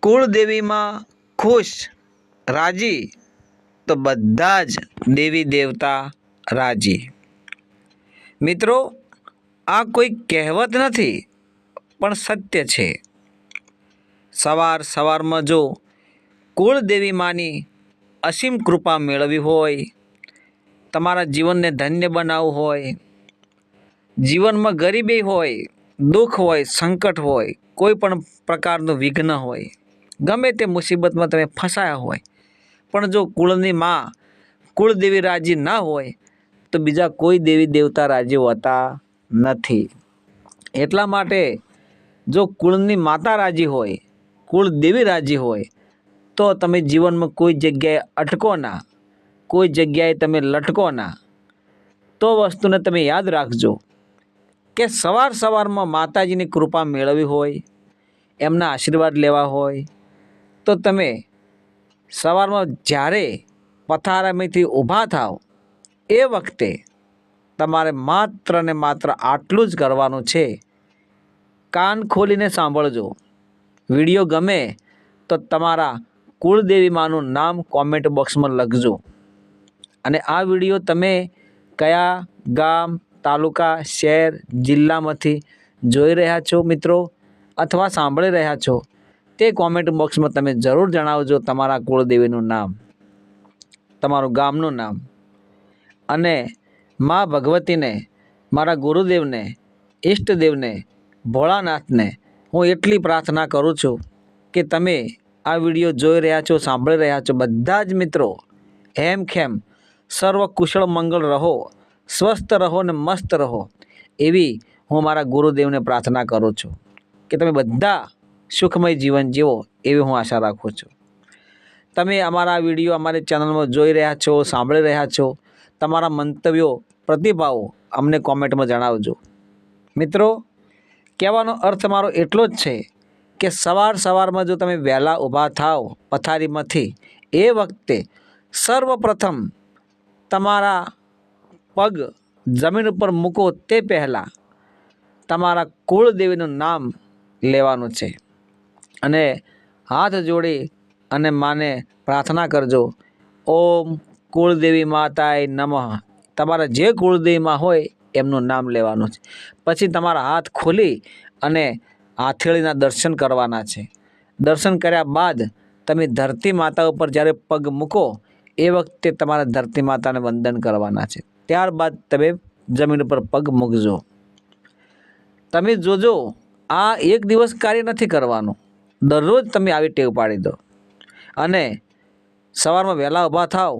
કુળદેવીમાં ખુશ રાજી તો બધા જ દેવી દેવતા રાજી। મિત્રો, આ કોઈ કહેવત નથી પણ સત્ય છે। સવારમાં જો કુળદેવી માની અસીમ કૃપા મેળવી હોય, તમારા જીવનને ધન્ય બનાવવું હોય, જીવનમાં ગરીબી હોય, દુઃખ હોય, સંકટ હોય, કોઈ પણ પ્રકારનું વિઘ્ન હોય, ગમે તે મુસીબતમાં તમે ફસાયા હોય, પણ જો કુળની માં કુળદેવી રાજી ના હોય તો બીજા કોઈ દેવી દેવતા રાજી હોતા નથી। એટલા માટે જો કુળની માતા રાજી હોય, કુળદેવી રાજી હોય તો તમે જીવનમાં કોઈ જગ્યાએ અટકો ના, કોઈ જગ્યાએ તમે લટકો ના। તો વસ્તુને તમે યાદ રાખજો કે સવારમાં માતાજીની કૃપા મેળવી હોય, એમના આશીર્વાદ લેવા હોય તો તમે સવારમાં જ્યારે પથારીમાંથી ઊભા થાવ એ વખતે તમારે માત્ર ને માત્ર આટલું જ કરવાનું છે। કાન ખોલીને સાંભળજો। વિડીયો ગમે તો તમારા કુળદેવી માનું નામ કોમેન્ટ બોક્સમાં લખજો। અને આ વિડીયો તમે કયા ગામ, તાલુકા, શહેર, જિલ્લામાંથી જોઈ રહ્યા છો મિત્રો અથવા સાંભળી રહ્યા છો તે કોમેન્ટ બોક્સમાં તમે જરૂર જણાવજો તમારા કુળદેવીનું નામ, તમારું ગામનું નામ। અને મા ભગવતીને, મારા ગુરુદેવને, ઈષ્ટદેવને, ભોળાનાથને હું એટલી પ્રાર્થના કરું છું કે તમે આ વિડીયો જોઈ રહ્યા છો, સાંભળી રહ્યા છો બધા જ મિત્રો હેમખેમ સર્વ કુશળ મંગળ રહો, સ્વસ્થ રહો ને મસ્ત રહો એવી હું મારા ગુરુદેવને પ્રાર્થના કરું છું કે તમે બધા સુખમય જીવન જીવો એવી હું આશા રાખું છું। તમે અમારા વિડીયો અમારી ચેનલમાં જોઈ રહ્યા છો, સાંભળી રહ્યા છો, તમારા મંતવ્યો, પ્રતિભાવો અમને કોમેન્ટમાં જણાવજો। મિત્રો, કહેવાનો અર્થ મારો એટલો જ છે કે સવારમાં જો તમે વહેલા ઊભા થાવ પથારીમાંથી એ વખતે સર્વપ્રથમ તમારા પગ જમીન ઉપર મૂકો તે પહેલાં તમારા કુળદેવીનું નામ લેવાનું છે અને હાથ જોડી અને માને પ્રાર્થના કરજો, ઓમ કુળદેવી માતાય નમઃ। તમારા જે કુળદેવીમાં હોય એમનું નામ લેવાનું છે। પછી તમારા હાથ ખોલી અને હથેળીના દર્શન કરવાના છે। દર્શન કર્યા બાદ તમે ધરતી માતા ઉપર જ્યારે પગ મૂકો એ વખતે તમારે ધરતી માતાને વંદન કરવાના છે। ત્યારબાદ તમે જમીન ઉપર પગ મૂકજો। તમે જોજો, આ એક દિવસ કાર્ય નથી કરવાનું, દરરોજ તમે આવી ટેવ પાડી દો। અને સવારમાં વહેલા ઊભા થાવ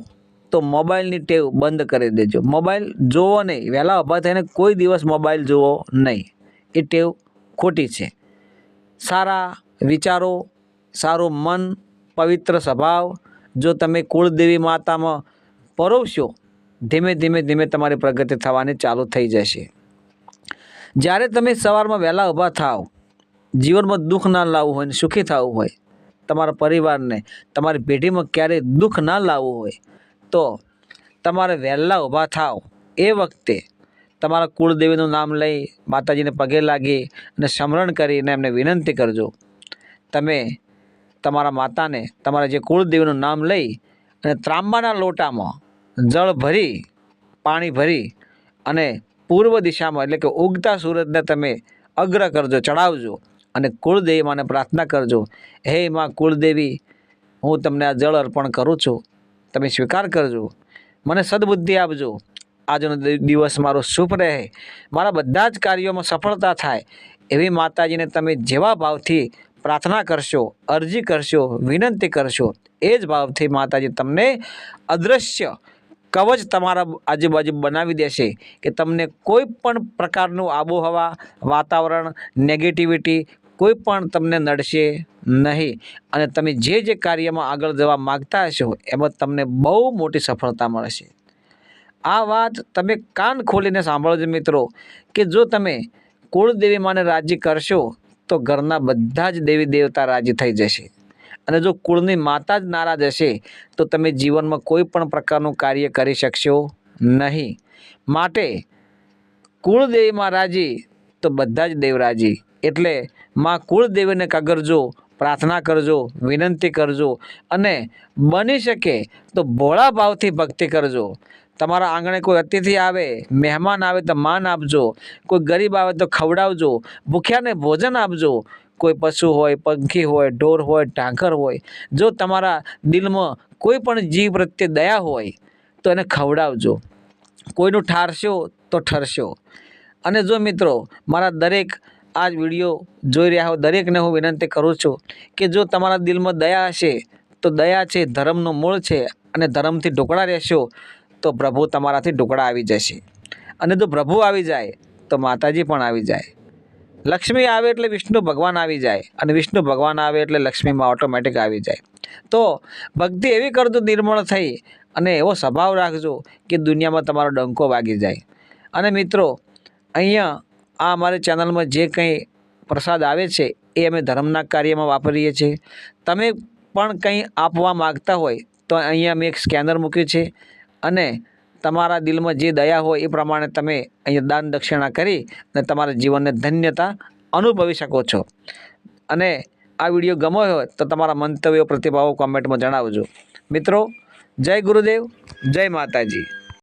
તો મોબાઈલની ટેવ બંધ કરી દેજો। મોબાઈલ જોવો નહીં, વહેલા ઊભા થઈને કોઈ દિવસ મોબાઈલ જોવો નહીં, એ ટેવ ખોટી છે। સારા વિચારો, સારું મન, પવિત્ર સ્વભાવ જો તમે કુળદેવી માતામાં પરોવશો, ધીમે ધીમે તમારી પ્રગતિ થવાની ચાલુ થઈ જશે। જ્યારે તમે સવારમાં વહેલા ઊભા થાવ, જીવનમાં દુઃખ ના લાવવું હોય ને સુખી થવું હોય, તમારા પરિવારને, તમારી પેઢીમાં ક્યારેય દુઃખ ના લાવવું હોય તો તમારે વહેલા ઊભા થાવ એ વખતે તમારા કુળદેવીનું નામ લઈ માતાજીને પગે લાગી અને સ્મરણ કરીને એમને વિનંતી કરજો। તમે તમારા માતાને, તમારા જે કુળદેવીનું નામ લઈ અને ત્રાંબાના લોટામાં જળ ભરી, પાણી ભરી અને પૂર્વ દિશામાં એટલે કે ઉગતા સૂરજને તમે અગ્ર કરજો, ચડાવજો અને કુળદેવી માને પ્રાર્થના કરજો, હે માં કુળદેવી, હું તમને આ જળ અર્પણ કરું છું, તમે સ્વીકાર કરજો, મને સદબુદ્ધિ આપજો, આજનો દિવસ મારો શુભ રહે, મારા બધા જ કાર્યોમાં સફળતા થાય એવી માતાજીને તમે જેવા ભાવથી પ્રાર્થના કરશો, અરજી કરશો, વિનંતી કરશો એ જ ભાવથી માતાજી તમને અદૃશ્ય કવચ તમારા આજુબાજુ બનાવી દેશે કે તમને કોઈ પણ પ્રકારનું આબોહવા, વાતાવરણ, નેગેટિવિટી કોઈ પણ તમને નડશે નહીં અને તમે જે કાર્યમાં આગળ જવા માગતા હશો એમાં તમને બહુ મોટી સફળતા મળશે। આ વાત તમે કાન ખોલીને સાંભળજો મિત્રો કે જો તમે કુળદેવી માને રાજી કરશો તો ઘરના બધા જ દેવી દેવતા રાજી થઈ જશે। અને જો કુળની માતા જ નારાજ હશે તો તમે જીવનમાં કોઈ પણ પ્રકારનું કાર્ય કરી શકશો નહીં। માટે કુળદેવીમાં રાજી તો બધા જ દેવ રાજી। એટલે માં કુળદેવીને કગરજો, પ્રાર્થના કરજો, વિનંતી કરજો અને બની શકે તો ભોળા ભાવથી ભક્તિ કરજો. તમારા આંગણે કોઈ અતિથિ આવે, મહેમાન આવે તો માન આપજો, કોઈ ગરીબ આવે તો ખવડાવજો, ભૂખ્યાને ભોજન આપજો. કોઈ પશુ હોય, પંખી હોય, ઢોર હોય, ઢાંકર હોય, જો તમારા દિલમાં કોઈ પણ જીવ પ્રત્યે દયા હોય તો એને ખવડાવજો. કોઈનું ઠારશો તો ઠરશો. અને જો મિત્રો મારા દરેક આ વિડીયો જોઈ રહ્યા હો દરેકને હું વિનંતી કરું છું કે જો તમારા દિલમાં દયા હશે તો દયા છે ધર્મનું મૂળ છે અને ધર્મથી ઢોકળા રહેશો તો પ્રભુ તમારાથી ઢોકળા આવી જશે. અને જો પ્રભુ આવી જાય તો માતાજી પણ આવી જાય. લક્ષ્મી આવે એટલે વિષ્ણુ ભગવાન આવી જાય અને વિષ્ણુ ભગવાન આવે એટલે લક્ષ્મીમાં ઓટોમેટિક આવી જાય. તો ભક્તિ એવી કરજો નિર્મળ થઈ અને એવો સ્વભાવ રાખજો કે દુનિયામાં તમારો ડંકો વાગી જાય. અને મિત્રો અહીંયા આ અમારી ચેનલમાં જે કંઈ પ્રસાદ આવે છે એ અમે ધર્મના કાર્યમાં વાપરીએ છીએ. તમે પણ કંઈ આપવા માગતા હોય તો અહીંયા મેં એક સ્કેનર મૂક્યું છે અને તમારા દિલમાં જે દયા હોય એ પ્રમાણે તમે અહીંયા દાન દક્ષિણા કરી અને તમારા જીવનને ધન્યતા અનુભવી શકો છો. અને આ વિડીયો ગમ્યો હોય તો તમારા મંતવ્યો પ્રતિભાવો કોમેન્ટમાં જણાવજો. મિત્રો જય ગુરુદેવ, જય માતાજી.